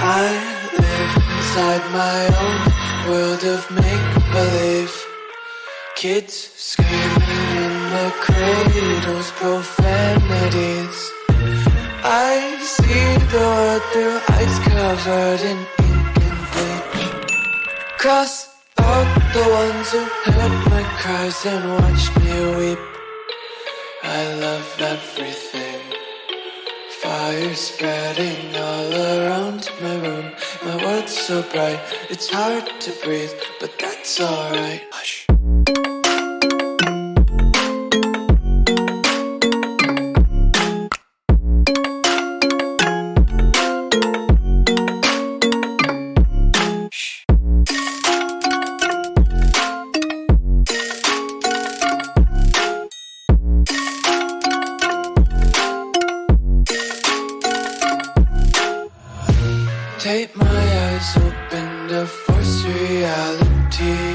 I live inside my own world of make-believe. Kids screaming in their cradles, profanities. I see the world through ice covered in ink and bleach. Cross out the ones who heard my cries and watched me weep. I love everything. Fire spreading all around my room. My world's so bright, it's hard to breathe, but that's alright. Hush. Take my eyes open to force reality.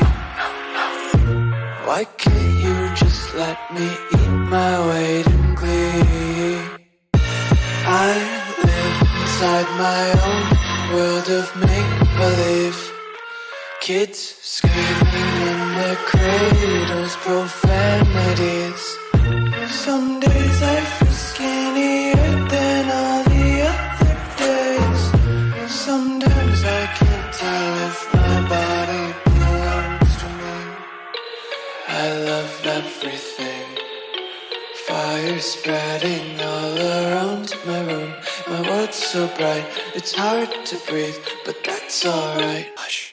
Why can't you just let me eat my weight in glee? I live inside my own world of make-believe. Kids screaming in their cradles, profanities. Some days I feel skinnier than all the other days. Sometimes I can't tell if my body belongs to me. I love everything. Fire spreading all around my room. My world's so bright, it's hard to breathe, but that's alright. Hush.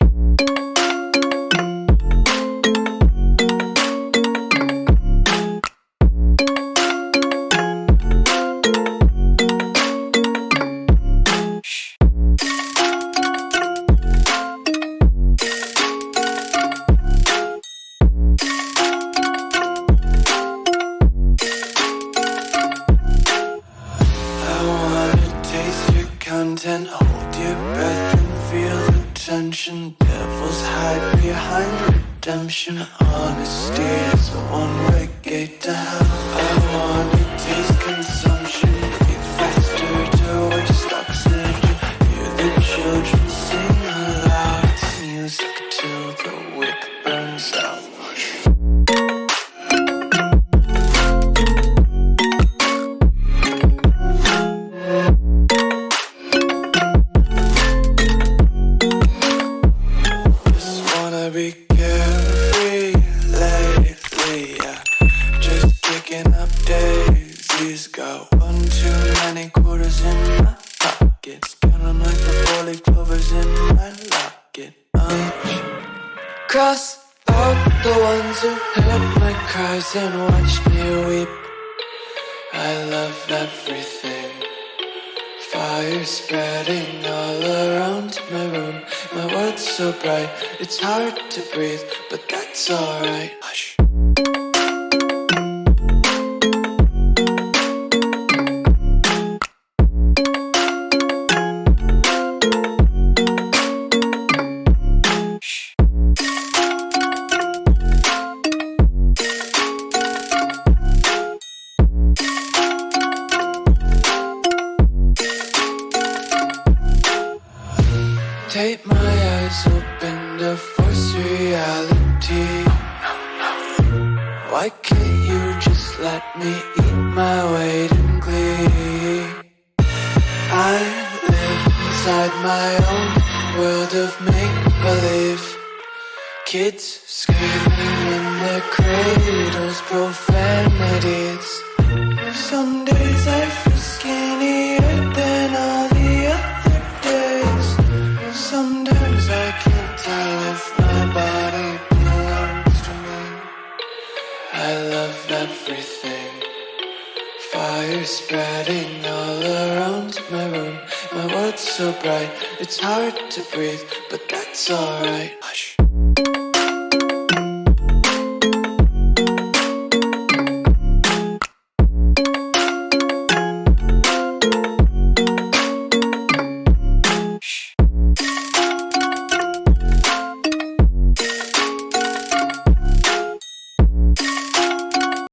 Hold your breath and feel the tension. Devils hide behind redemption. Honesty is a one-way gate to hell. I wanna taste consumption. Breathe faster to waste oxygen. Hear the children sing aloud. It's music till the wick burns out. Be carefree lately, yeah. Just picking up daisies. Got one too many quarters in my pockets. Counting like the 4-leaf clovers in my locket. Cross out the ones who heard my cries and watched me weep. I love everything. Fire spreading all around my room. My world's so bright, it's hard to breathe, but that's alright. Hush. Take my eyes open to force reality. Why can't you just let me eat my weight in glee? I live inside my own world of make-believe. Kids screaming in their cradles, profanities. Some days I feel skinnier than all the other days. Sometimes I can't tell if my body belongs to me. I love everything. Fire spreading all around my room. My world's so bright, it's hard to breathe, but that's alright.